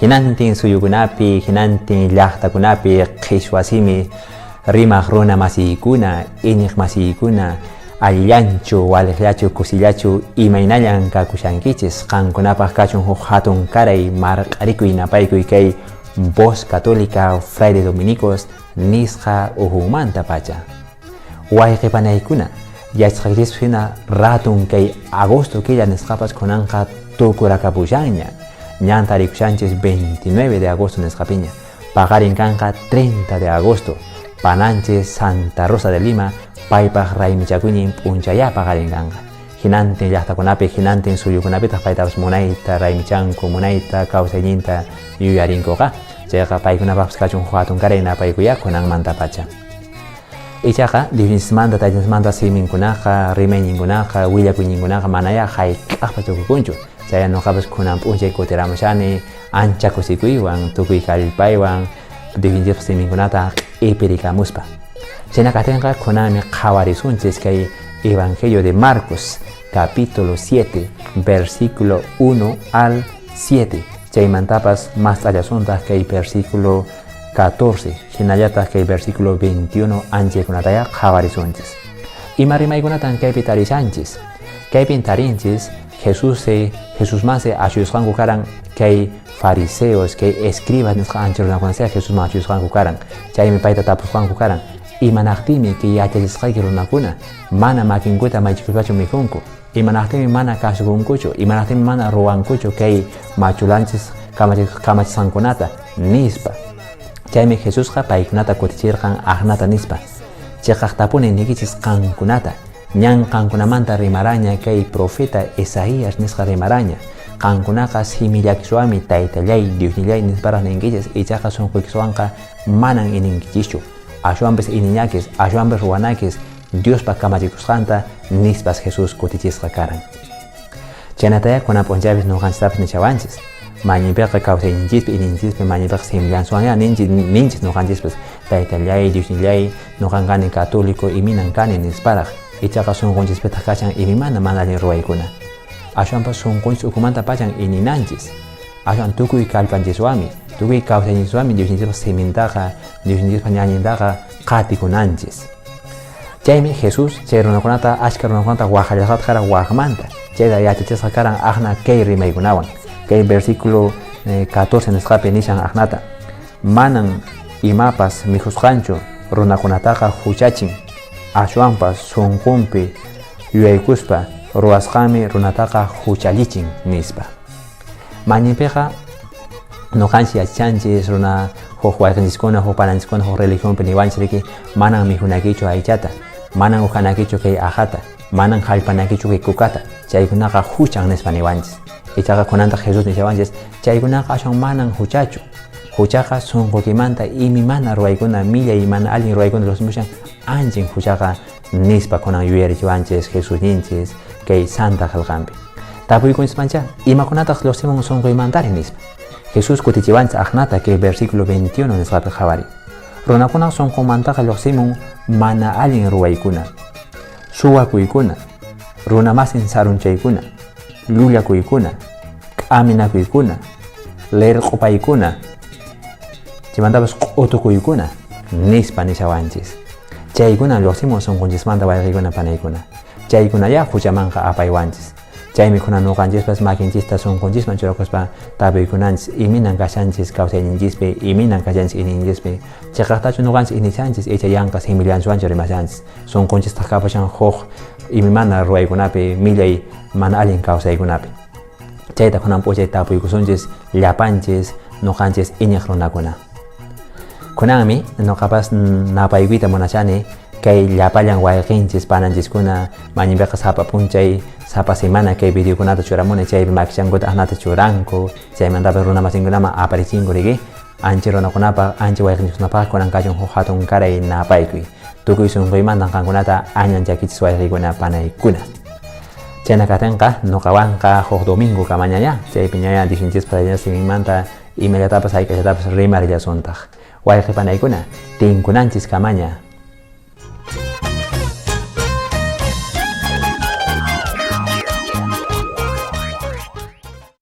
hinantin suyukunapi, hinantin llaqtakunapi qhichwasimi rimaq runa masiykuna, iñiq masiykuna, allanchu, waliqllachu, kusillachu imaynallan kakushankichis qankunapaq kachun huk hatun karay marq'arikuy napaykuy kay Voz Católica Fraile Dominicos nisqa uhumanta pacha. Wayqipanaykuna yachqaychis hina ratun kay agosto killa nisqapas kunanqa tukurakapushanña. Ñanta rikushanchis 29 de agosto nisqapiña. Paqarin kanqa 30 de agosto. Pananchis Santa Rosa de Lima paypaq raymichakuñin p'unchaya paqarin kanqa. Hinantin llaqtakunapi, hinantin suyukunapitaq paytapas munayta raymichanku, munayta kawsayninta yuyarinkuqa. Chayqa paykunapas kachun hatun karay napaykuya kunanmanta pacha. Ichaqa Diosnismanta Taytanismanta siminkunaqa, rimayninkunaqa, willakuyninkunaqa manaya hayk'aqpa tukukunchu. Chaya nuqapas kunan p'unchay kutiramushani ancha kusikuywan, tukuy kallpaywan Diosninchikpa siminkunata q'ipirikamuspa. Chayna katinqa kunanmi qhawarisunchis kay Evangelio de Marcos, capítulo 7, versículo 1 al 7. Chaymantapas más allasuntaq kay versículo 14, hinallataq kay versículo 21 anchaykunataya qhawarisunchis. Ima rimaykunatan kaypi tarishanchis. Kaypin tarinchis Jesusmase ashuyusqanku karan kay fariseos, kay escribas nisqa ancha runakunasaya Jesusman ashuyusqanku karan. Chaymi payta tapusqanku karan. Imanaqtimi ki yachachisqayki runakuna mana makinkuta maychikupachu mikunku, imanaqtimi mana kasukunkuchu, imanaqtimi mana ruwankuchu kay machulanchis kamachisqankunata nispa. Chaymi Jesusqa paykunata kutichirqan aqnata nispa. Chiqaqtapuni nikichis qankunata ñan qankunamanta rimaraña kay profeta Isaías nisqa rimaraña. Qankunaqa simillakiswami taytallay Diosnillay nisparaq ninkichis ichaqa sunquykiswanqa manan ininkichischu. Ashuambes iniñakis, ashuambes ruwanakis, Diospa kamachikusqanta nispas Jesús kutichisqa karan. Chaynataya kunan p'unchaypis nuqanchistapis nichawanchis. Mañipiqa kawsayninchispi ininchispi mañipiqa simillanswanya ninchis nuqanchispis taytallay, Diosnillay, nuqanqani católico iminan kani nisparaq. Ichaqa sunqunchispitaq kachan imimana mana allin ruwaykuna. Ashuanpas sunqunchis ukumanta pachan ininanchis. Ashuan tukuy kallpanchiswami, tukuy kawsayninchiswami Diosninchikpa simintaqa, Diosninchikpa ñañintaqa qatikunanchis. Chaymi Jesús chay runakunata ashka runakunata waqallasqata karan waqmanta. Chayta yachachisqa karan aqna kay rimaykunawan. Kay versículo 14 nisqapi nishan aqnata. Manan imapas mijusqanchu runakunataqa huchachin. Ashuanpas sunqunpi yuyaykuspa ruwasqami runataqa huchallichin nispa. Mañipiqa nuqanchis yachachanchis runa huk wayqinchiskuna, huk pananchiskuna, huk religionpi niwanchiriki manan mihunakichu aychata, manan uhanakichu kay aqata, manan hallpanakichu kay kukata. Chaykunaqa huchan nispa niwanchis. Ichaqa kunantaq Jesús nishawanchis chaykunaqa aswan manan huchachu. Huchaqa sunqukimanta imi mana ruwaykuna, millay mana allin ruwaykuna llusimushan anchin huchaqa nispa kunan yuyarichiwanchis Jesús ninchis kay santa qillqanpi. Tapuykunchikmancha imakunataq llusimun sunquymantari nispa. Jesús kutichiwanchis aqnata kay versículo 21 nisqapi qhawari. Runakuna sunqunmantaqa llusimun mana allin ruwaykuna, suwakuykuna, runamasin sarunchaykuna, llullakuykuna, k'aminakuykuna, lerq'upaykuna, chaymantapas q'utukuykuna nispa nishawanchis. Chaykuna llusimun sunqunchikmanta wayqiykuna panaykuna. Chaykunaya huchamanqa apaywanchis. Chaymi kunan nuqanchikpas makinchista sunqunchikman churakuspa tapuykunanchis, iminan kashanchis kawsayninchispi, iminan kashanchis ininchispi. Chayqaqtachu nuqanchis inichanchis icha yanqa simillanswanchis rimashanchis. Sunqunchistaq kapashan huk imimana ruwaykunapi, millay mana allin kawsaykunapi. Chayta kunan p'uchay tapuykusunchis llapanchis nuqanchis iñiq runakuna. Kunanmi nuqapas napaykuyta munashani kay llapallan wayqinchis pananchiskuna mañipiqa sapa p'unchay sapa semana kay videokunata churamuni chaypi makichankuta aqnata churanku, chaymantapas runamasinkunaman aparicinku riki ancha runakunapaq, ancha wayqinchikkunapaq kunan kachun huk hatun karay napaykuy. Tukuy sunquymantan qankunata añan chakichis wayqiykuna panaykuna. Chayna katinqa nuqawanqa huk domingo kamañaya, chaypi ñaya Diosninchikpa siminmanta imallatapas hayk'ashatapas rimarillasuntaq. Wayqi panaykuna tinkunanchis kamaña.